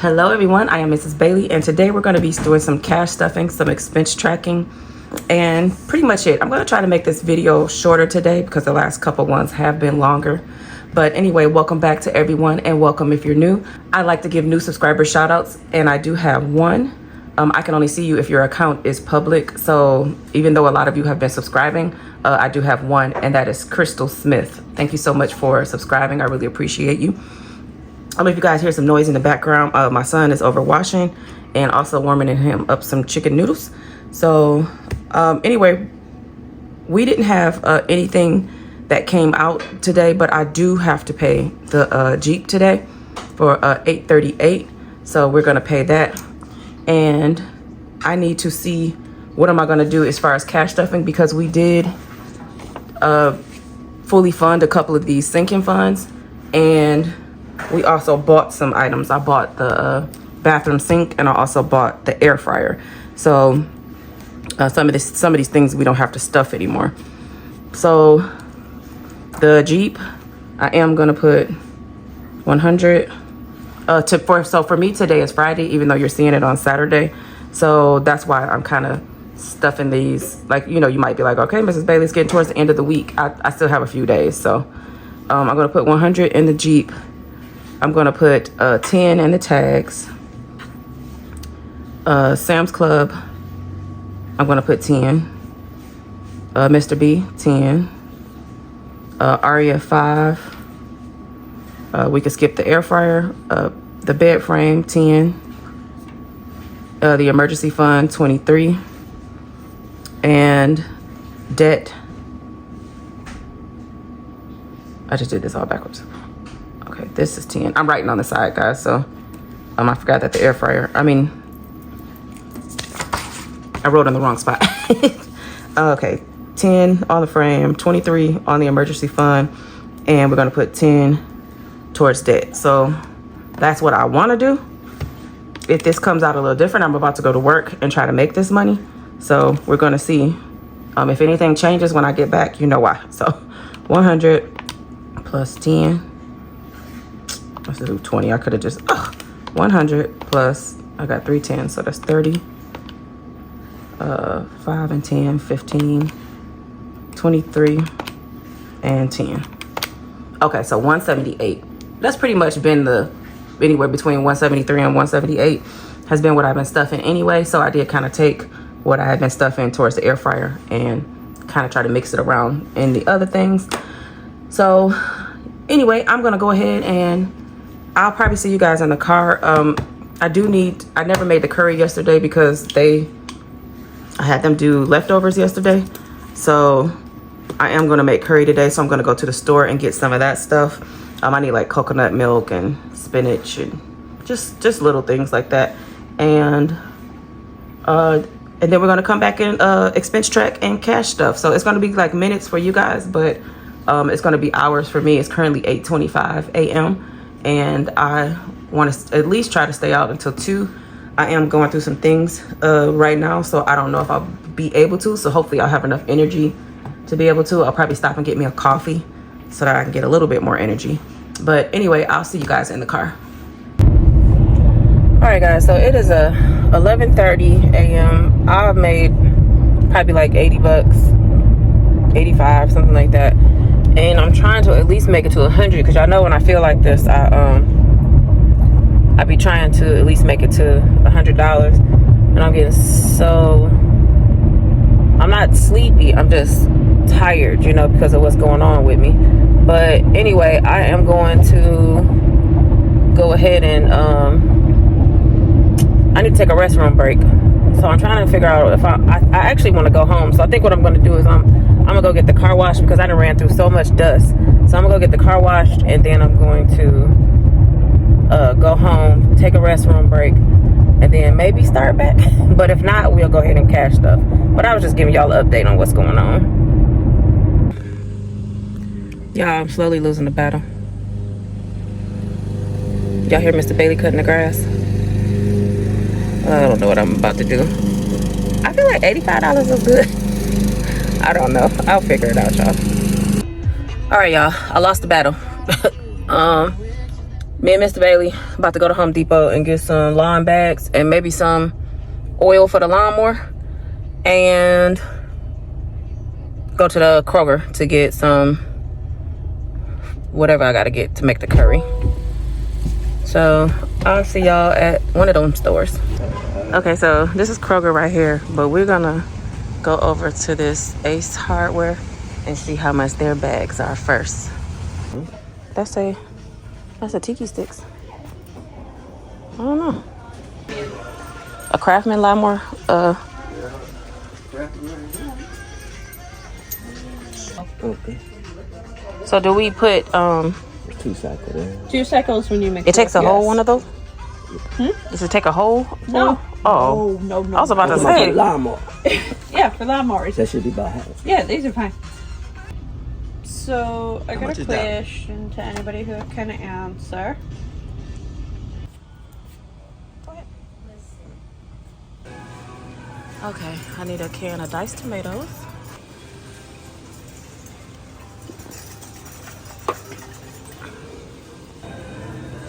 Hello everyone, I am Mrs. Bailey, and today we're going to be doing some cash stuffing, some expense tracking, and pretty much it. I'm going to try to make this video shorter today because the last couple ones have been longer. But anyway, welcome back to everyone, and welcome if you're new. I like to give new subscriber shout outs, and I do have one. I can only see you if your account is public, so even though a lot of you have been subscribing, I do have one, and that is Crystal Smith. Thank you so much for subscribing. I really appreciate you. I don't know if you guys hear some noise in the background. My son is over washing and also warming him up some chicken noodles. So anyway, we didn't have anything that came out today, but I do have to pay the Jeep today for $838. So we're going to pay that. And I need to see what am I going to do as far as cash stuffing, because we did fully fund a couple of these sinking funds, and we also bought some items. I bought the bathroom sink, and I also bought the air fryer. So some of these things we don't have to stuff anymore. So the Jeep, I am gonna put 100. So for me today is Friday, even though you're seeing it on Saturday. So that's why I'm kind of stuffing these. Like, you know, you might be like, okay, Mrs. Bailey's getting towards the end of the week. I still have a few days, so I'm gonna put 100 in the Jeep. I'm gonna put 10 in the tags. Sam's Club, I'm gonna put 10. Mr. B, 10. Aria, 5. We could skip the air fryer. The bed frame, 10. The emergency fund, 23. And debt, I just did this all backwards. Okay, this is 10. I'm writing on the side, guys, so I forgot that the air fryer, I wrote in the wrong spot. Okay, 10 on the frame, 23 on the emergency fund, and we're gonna put 10 towards debt. So that's what I wanna do. If this comes out a little different, I'm about to go to work and try to make this money. So we're gonna see. If anything changes when I get back, you know why. So 100 plus 10. Let's do 20. I could have just 100 plus, I got 310, so that's 30. 5 and 10, 15, 23, and 10. Okay, so 178. That's pretty much been anywhere between 173 and 178 has been what I've been stuffing anyway. So I did kind of take what I had been stuffing towards the air fryer and kind of try to mix it around in the other things. So anyway, I'm gonna go ahead and I'll probably see you guys in the car. I never made the curry yesterday because I had them do leftovers yesterday. So I am gonna make curry today. So I'm gonna go to the store and get some of that stuff. I need like coconut milk and spinach and just little things like that. And then we're gonna come back and expense track and cash stuff. So it's gonna be like minutes for you guys, but it's gonna be hours for me. It's currently 8:25 a.m. and I want to at least try to stay out until 2. I am going through some things right now, so I don't know if I'll be able to. So hopefully I'll have enough energy to be able to. I'll probably stop and get me a coffee so that I can get a little bit more energy. But anyway, I'll see you guys in the car. All right, guys, so it is 11:30 a.m. I've made probably like 80 bucks, 85, something like that. And I'm trying to at least make it to 100, because y'all know when I feel like this, I be trying to at least make it to $100. And I'm getting so, I'm not sleepy, I'm just tired, you know, because of what's going on with me. But anyway, I am going to go ahead and I need to take a restroom break. So I'm trying to figure out if I actually want to go home. So I think what I'm going to do is I'm gonna go get the car washed, because I done ran through so much dust. So I'm gonna go get the car washed, and then I'm going to go home, take a restroom break, and then maybe start back. But if not, we'll go ahead and cash stuff. But I was just giving y'all an update on what's going on. Y'all, I'm slowly losing the battle. Y'all hear Mr. Bailey cutting the grass? I don't know what I'm about to do. I feel like $85 is good. I don't know. I'll figure it out, y'all. All right, y'all. I lost the battle. Me and Mr. Bailey about to go to Home Depot and get some lawn bags and maybe some oil for the lawnmower, and go to the Kroger to get some whatever I gotta get to make the curry. So I'll see y'all at one of them stores. Okay, so this is Kroger right here, but we're gonna go over to this Ace Hardware and see how much their bags are first. That's a tiki sticks. I don't know. A Craftsman lawnmower. Okay. So do we put 2 cycles there. 2 cycles when you mix it takes a whole one of those? Does it take a whole? No. Oh. No. I was about to say. Lawnmower. Yeah, for lawnmowers. That should be about half. Yeah, these are fine. So I got much a is that? question to anybody who can answer. Okay, I need a can of diced tomatoes.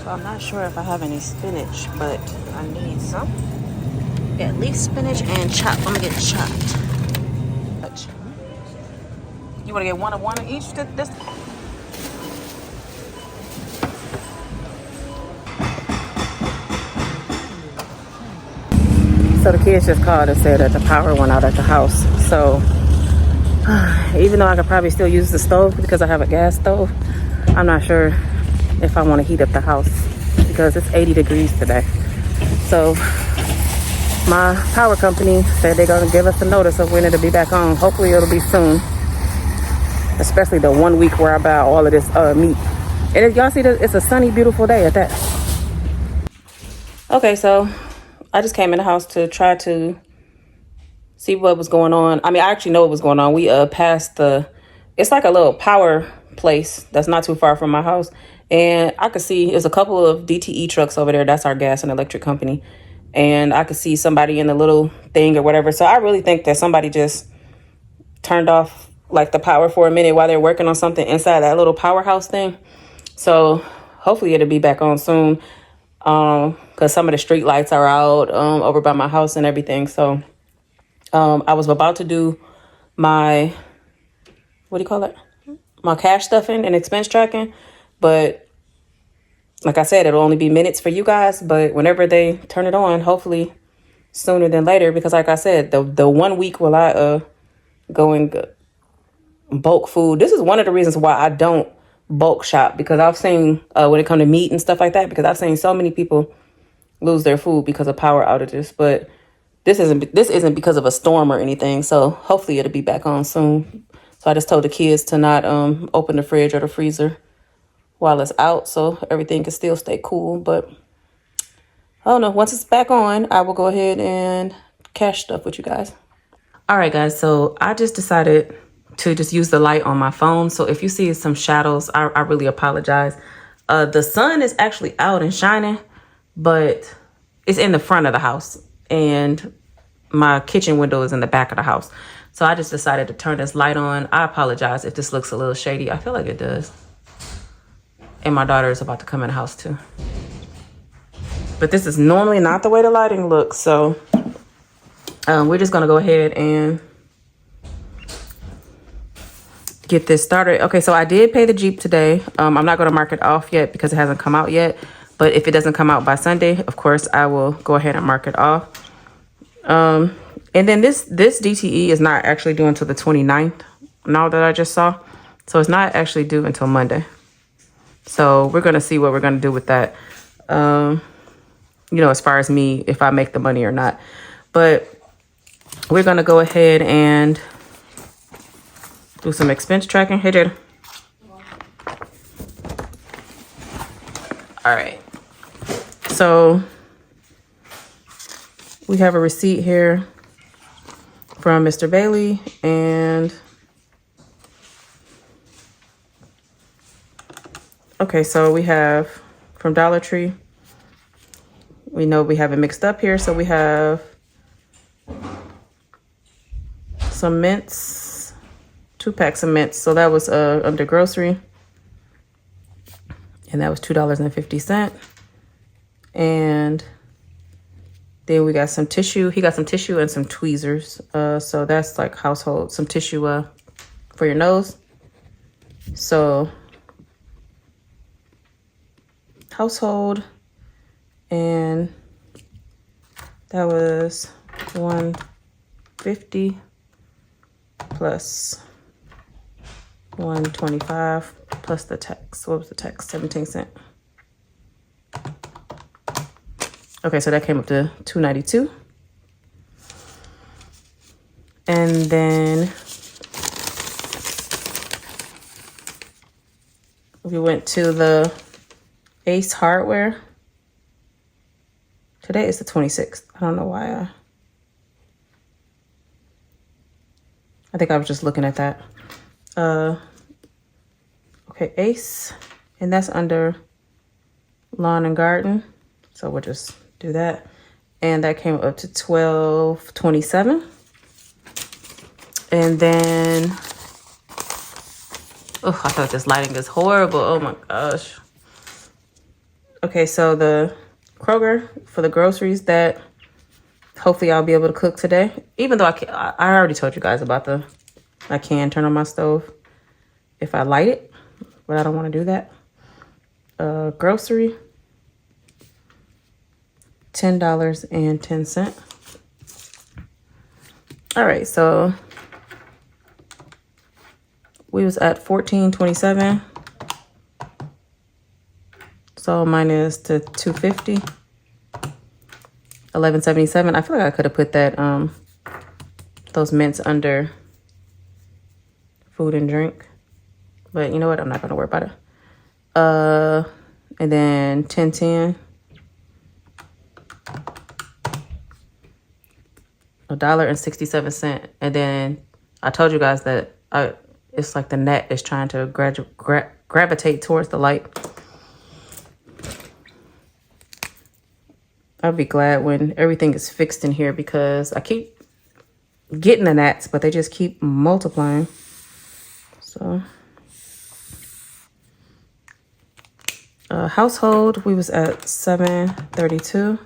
So I'm not sure if I have any spinach, but I need some. At least spinach and chopped. I'm gonna get chopped. You wanna get one of each? This. So the kids just called and said that the power went out at the house. So even though I could probably still use the stove because I have a gas stove, I'm not sure if I want to heat up the house because it's 80 degrees today. So my power company said they're going to give us a notice of when it'll be back on. Hopefully it'll be soon, especially the 1 week where I buy all of this meat. And if y'all see that, it's a sunny, beautiful day at that. Okay, so I just came in the house to try to see what was going on. I mean, I actually know what was going on. We passed it's like a little power place that's not too far from my house. And I could see there's a couple of DTE trucks over there. That's our gas and electric company. And I could see somebody in the little thing or whatever. So I really think that somebody just turned off like the power for a minute while they're working on something inside that little powerhouse thing. So hopefully it'll be back on soon. Because some of the street lights are out over by my house and everything. So I was about to do my, what do you call it? My cash stuffing and expense tracking. But like I said, it'll only be minutes for you guys. But whenever they turn it on, hopefully sooner than later. Because like I said, the 1 week will I go and bulk food. This is one of the reasons why I don't bulk shop. Because I've seen when it comes to meat and stuff like that. Because I've seen so many people lose their food because of power outages. But this isn't because of a storm or anything. So hopefully it'll be back on soon. So I just told the kids to not open the fridge or the freezer while it's out, so everything can still stay cool. But I don't know. Once it's back on, I will go ahead and cash stuff with you guys. All right, guys. So I just decided to just use the light on my phone. So if you see some shadows, I really apologize. The sun is actually out and shining, but it's in the front of the house. And my kitchen window is in the back of the house. So I just decided to turn this light on. I apologize if this looks a little shady. I feel like it does. And my daughter is about to come in the house too. But this is normally not the way the lighting looks. So we're just going to go ahead and get this started. Okay, so I did pay the Jeep today. I'm not going to mark it off yet because it hasn't come out yet. But if it doesn't come out by Sunday, of course, I will go ahead and mark it off. And then this DTE is not actually due until the 29th, now that I just saw. So it's not actually due until Monday. So we're going to see what we're going to do with that, as far as me, if I make the money or not. But we're going to go ahead and do some expense tracking. Hey, Jada. All right. So we have a receipt here from Mr. Bailey, and okay, so we have from Dollar Tree. We know we have it mixed up here, so we have some mints, 2 packs of mints. So that was under grocery. and that was $2.50. And then we got some tissue. He got some tissue and some tweezers. So that's like household, some tissue for your nose. So household, and that was $150 plus $125 plus the tax. What was the tax? 17 cents. Okay, so that came up to $292. And then we went to the Ace Hardware. Today is the 26th. I don't know why. I think I was just looking at that. Okay, Ace, and that's under Lawn and Garden. So we'll just do that. And that came up to $12.27. And then, oh, I thought this lighting is horrible. Oh my gosh. Okay, so the Kroger for the groceries that hopefully I'll be able to cook today. Even though I already told you guys about I can turn on my stove if I light it, but I don't want to do that. Grocery, $10.10. All right, so we was at $14.27. So minus to $250, $11.77. I feel like I could have put that those mints under food and drink, but you know what? I'm not gonna worry about it. And then $10.10, $1.67. And then I told you guys that it's like the net is trying to gravitate towards the light. I'll be glad when everything is fixed in here because I keep getting the gnats, but they just keep multiplying. So, household, we was at $732.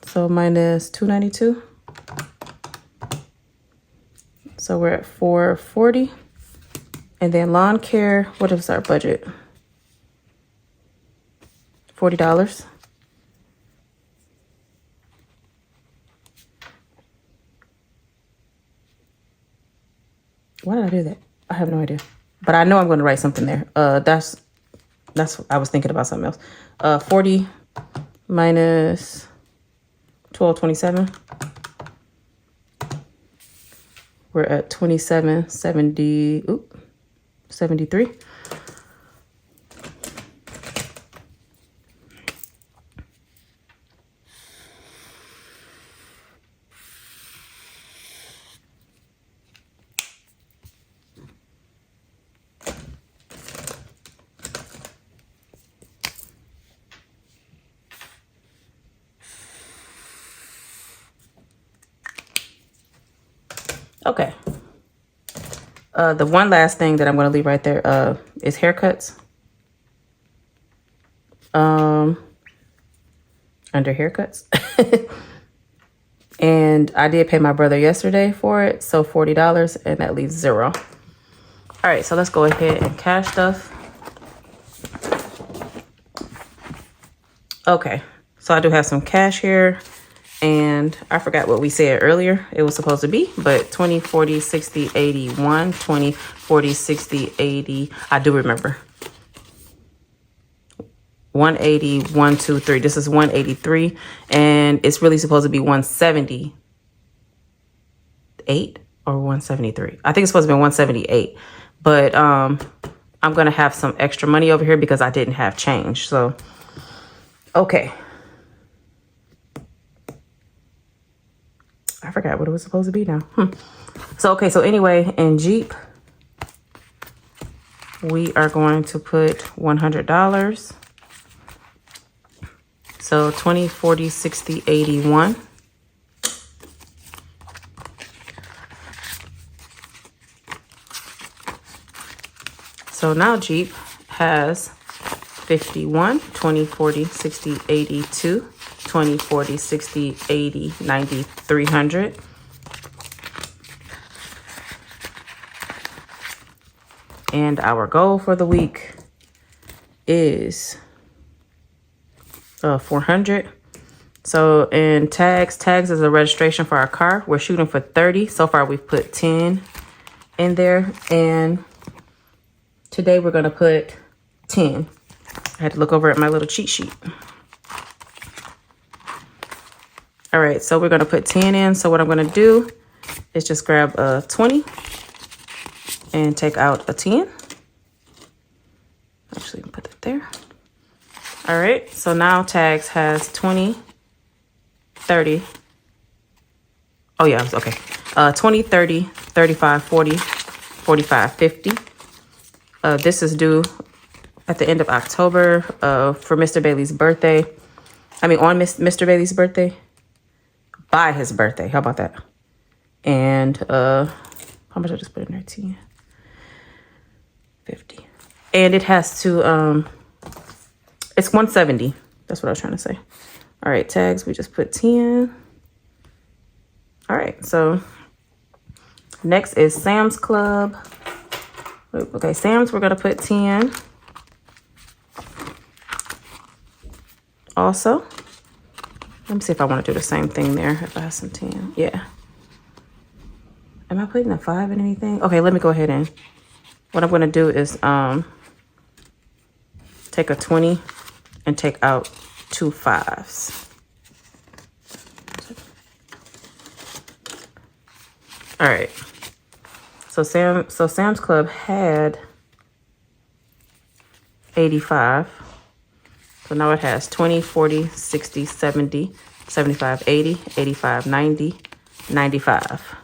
So minus $292. So we're at $440. And then lawn care, what is our budget? $40. Why did I do that? I have no idea. But I know I'm going to write something there. That's I was thinking about something else. 40 minus 12.27. We're at 73. Okay. The one last thing that I'm going to leave right there is haircuts. Under haircuts. And I did pay my brother yesterday for it, so $40, and that leaves $0. All right, so let's go ahead and cash stuff. Okay, so I do have some cash here. And I forgot what we said earlier it was supposed to be, but 20, 40, 60, 81, 20, 40, 60, 80. I do remember. 180, 1, 2, 3. This is 183, and it's really supposed to be 178 or 173. I think it's supposed to be 178, but I'm going to have some extra money over here because I didn't have change. So, okay. I forgot what it was supposed to be now. So, okay. So anyway, in Jeep, we are going to put $100. So 20, 40, 60, 81. So now Jeep has 51, 20, 40, 60, 82, 20, 40, 60, 80, 90, 300. And our goal for the week is 400. So in tags is a registration for our car. We're shooting for 30. So far we've put 10 in there, and today we're gonna put 10. I had to look over at my little cheat sheet. All right, so we're gonna put 10 in. So what I'm gonna do is just grab a 20 and take out a 10. Actually, put it there. All right, so now tags has 20, 30. Oh yeah, okay. 20, 30, 35, 40, 45, 50. This is due at the end of October for Mr. Bailey's birthday. I mean, on Mr. Bailey's birthday. By his birthday. How about that? And how much I just put in there? 10, 50. And it has to, it's 170. That's what I was trying to say. All right, tags, we just put 10. All right, so next is Sam's Club. Okay, Sam's, we're gonna put 10. Also, let me see if I want to do the same thing there. If I have some 10, yeah. Am I putting a 5 in anything? Okay, let me go ahead and, what I'm gonna do is take a 20 and take out 2 5s. All right. So Sam's Club had 85. So now it has 20, 40, 60, 70, 75, 80, 85, 90, 95.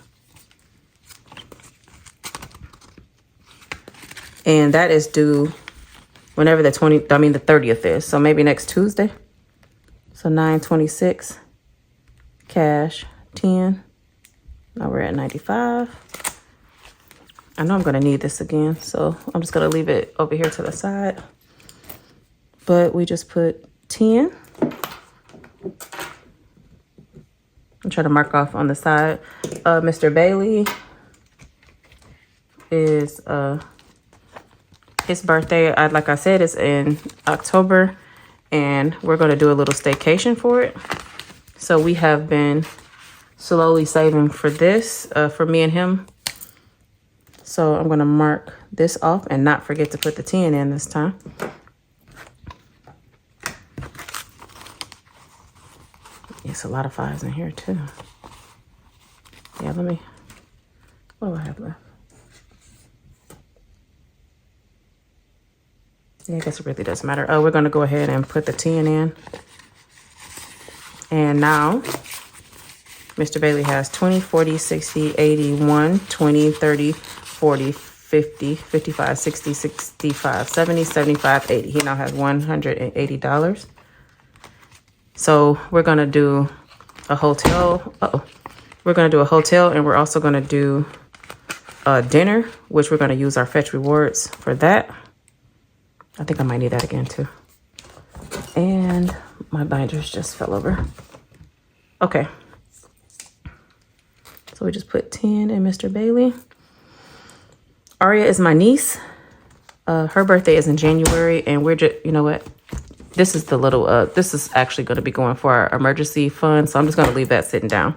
And that is due whenever the 30th is. So maybe next Tuesday. So 9/26, cash 10. Now we're at 95. I know I'm gonna need this again, so I'm just gonna leave it over here to the side. But we just put 10. I'm trying to mark off on the side. Mr. Bailey is his birthday, like I said, is in October, and we're going to do a little staycation for it. So we have been slowly saving for this, for me and him. So I'm going to mark this off and not forget to put the 10 in this time. It's a lot of 5s in here too. Yeah, what do I have left? Yeah, I guess it really doesn't matter. We're going to go ahead and put the 10 in. And now, Mr. Bailey has 20, 40, 60, 81, 20, 30, 40, 50, 55, 60, 65, 70, 75, 80. He now has $180. So we're going to do a hotel. We're going to do a hotel, and we're also going to do a dinner, which we're going to use our Fetch Rewards for that. I think I might need that again too. And my binders just fell over. Okay. So we just put 10 in Mr. Bailey. Aria is my niece. Her birthday is in January, and we're just, you know what? This is the little, this is actually going to be going for our emergency fund. So I'm just going to leave that sitting down.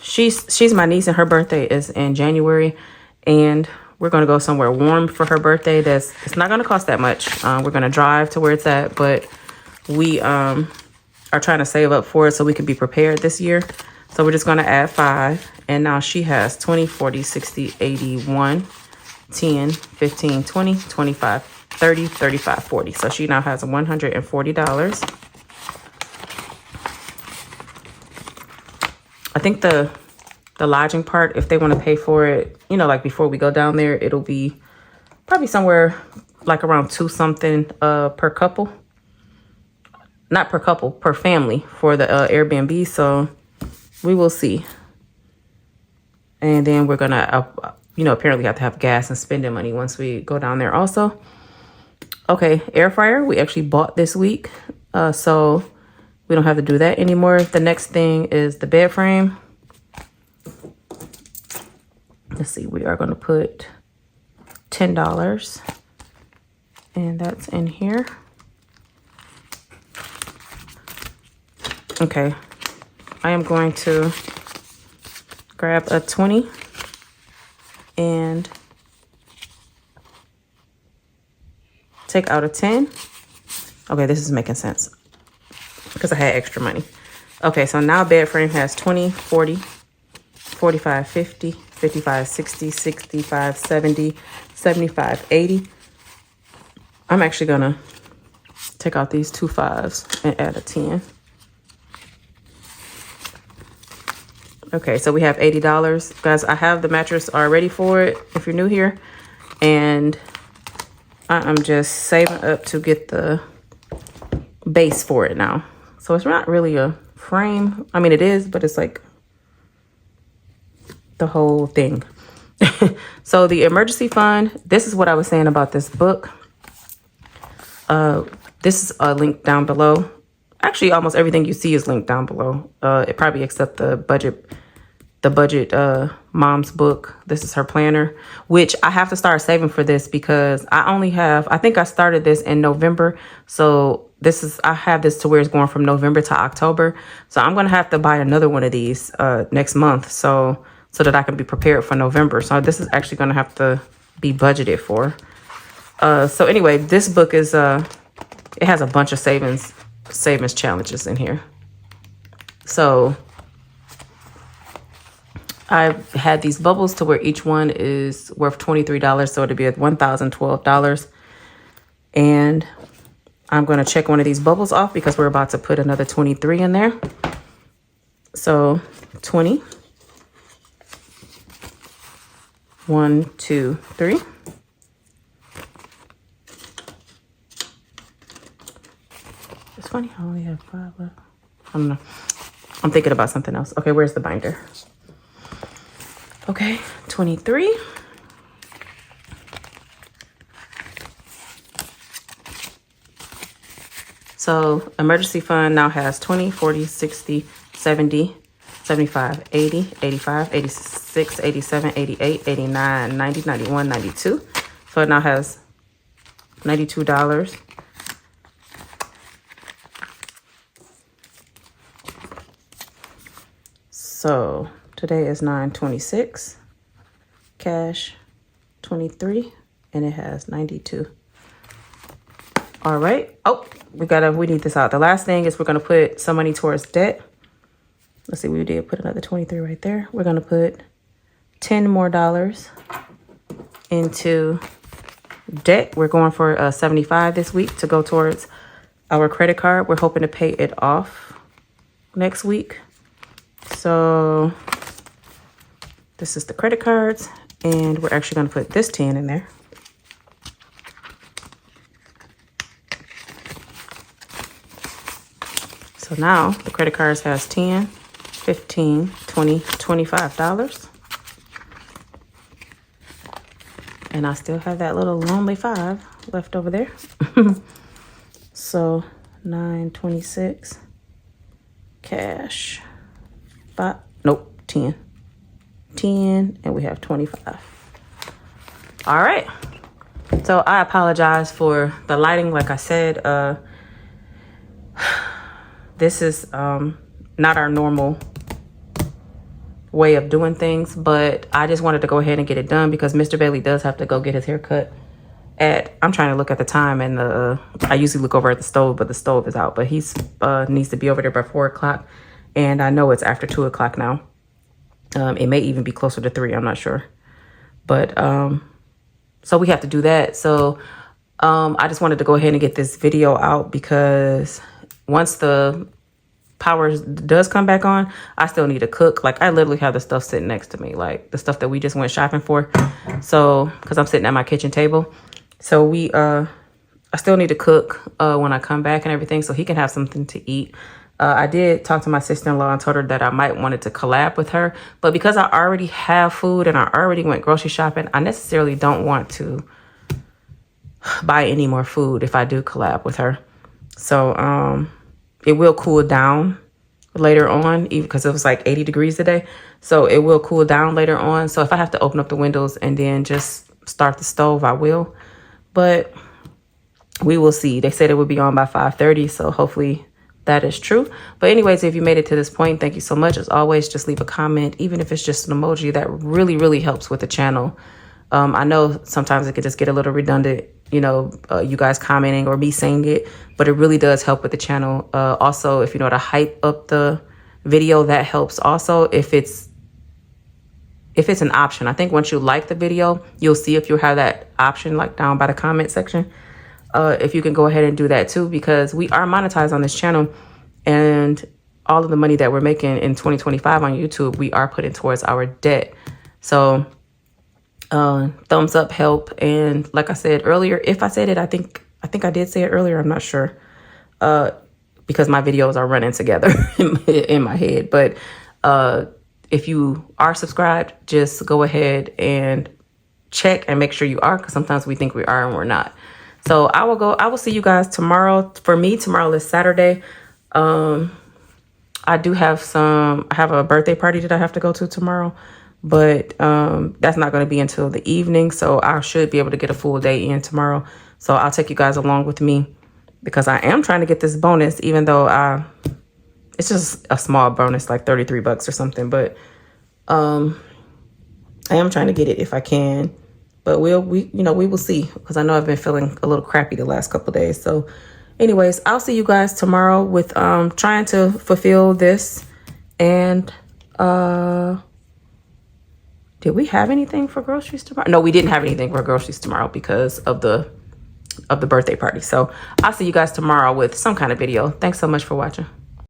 She's my niece, and her birthday is in January, and we're going to go somewhere warm for her birthday. It's not going to cost that much. We're going to drive to where it's at, but we are trying to save up for it so we can be prepared this year. So we're just going to add 5. And now she has 20, 40, 60, 81, 10, 15, 20, 25, 30, 35, 40. So she now has $140. I think the lodging part, if they want to pay for it, you know, like before we go down there, it'll be probably somewhere like around 2 something per couple. Not per couple, per family for the Airbnb. So we will see. And then we're going to, you know, apparently have to have gas and spending money once we go down there also. Okay, air fryer, we actually bought this week. So we don't have to do that anymore. The next thing is the bed frame. Let's see, we are going to put $10. And that's in here. Okay, I am going to grab a 20 and take out a 10. Okay, this is making sense because I had extra money. Okay, so now bed frame has 20, 40, 45, 50, 55, 60, 65, 70, 75, 80. I'm actually gonna take out these 2 5s and add a 10. Okay, so we have $80. Guys, I have the mattress already for it if you're new here. And I'm just saving up to get the base for it now. So it's not really a frame. I mean, it is, but it's like the whole thing. So the emergency fund, this is what I was saying about this book. This is a link down below. Actually, almost everything you see is linked down below. It probably except the budget mom's book. This is her planner, which I have to start saving for this because I think I started this in November. So I have this to where it's going from November to October. So I'm going to have to buy another one of these next month. So that I can be prepared for November. So this is actually going to have to be budgeted for. So anyway, this book is, it has a bunch of savings challenges in here. So I've had these bubbles to where each one is worth $23. So it'll be at $1,012. And I'm going to check one of these bubbles off because we're about to put another 23 in there. So 20. 1, 2, 3. It's funny how I only have 5 left. I don't know. I'm thinking about something else. Okay, where's the binder? Okay, 23. So emergency fund now has 20, 40, 60, 70, 75, 80, 85, 86, 87, 88, 89, 90, 91, 92. So it now has $92. So today is 9/26, cash 23, and it has 92. All right. Oh, we need this out. The last thing is we're gonna put some money towards debt. Let's see, we did put another 23 right there. We're gonna put $10 more into debt. We're going for 75 this week to go towards our credit card. We're hoping to pay it off next week. So this is the credit cards, and we're actually going to put this 10 in there. So now the credit cards has 10, 15, 20, $25. And I still have that little lonely 5 left over there. So 9/26 cash 5, nope, 10, and we have 25. All right. So I apologize for the lighting. Like I said, this is not our normal way of doing things, but I just wanted to go ahead and get it done because Mr. Bailey does have to go get his hair cut I'm trying to look at the time, and I usually look over at the stove, but the stove is out, but he's needs to be over there by 4 o'clock, and I know it's after 2 o'clock now. It may even be closer to 3, I'm not sure, but so we have to do that. So I just wanted to go ahead and get this video out because once the power does come back on, I still need to cook. Like, I literally have the stuff sitting next to me, like the stuff that we just went shopping for. So because I'm sitting at my kitchen table, so I still need to cook when I come back and everything, so he can have something to eat. I did talk to my sister-in-law and told her that I might wanted to collab with her, but because I already have food and I already went grocery shopping, I necessarily don't want to buy any more food if I do collab with her. So it will cool down later on, even because it was like 80 degrees today. So it will cool down later on. So if I have to open up the windows and then just start the stove, I will. But we will see. They said it would be on by 5:30. So hopefully that is true. But anyways, if you made it to this point, thank you so much. As always, just leave a comment, even if it's just an emoji. That really, really helps with the channel. I know sometimes it could just get a little redundant, you know, you guys commenting or me saying it, but it really does help with the channel. Also, if you know how to hype up the video, that helps also. If it's an option, I think once you like the video, you'll see if you have that option like down by the comment section. If you can go ahead and do that too, because we are monetized on this channel, and all of the money that we're making in 2025 on YouTube, we are putting towards our debt. So thumbs up help. And like I said earlier, if I said it, I think I did say it earlier, I'm not sure, because my videos are running together in my head. But if you are subscribed, just go ahead and check and make sure you are, because sometimes we think we are and we're not. So I will see you guys tomorrow. For me, tomorrow is Saturday. I have a birthday party that I have to go to tomorrow, but that's not going to be until the evening. So I should be able to get a full day in tomorrow. So I'll take you guys along with me, because I am trying to get this bonus, even though it's just a small bonus, like $33 or something. But I am trying to get it if I can. But we will see, because I know I've been feeling a little crappy the last couple of days. So anyways, I'll see you guys tomorrow with trying to fulfill this. And did we have anything for groceries tomorrow? No, we didn't have anything for groceries tomorrow because of the birthday party. So I'll see you guys tomorrow with some kind of video. Thanks so much for watching.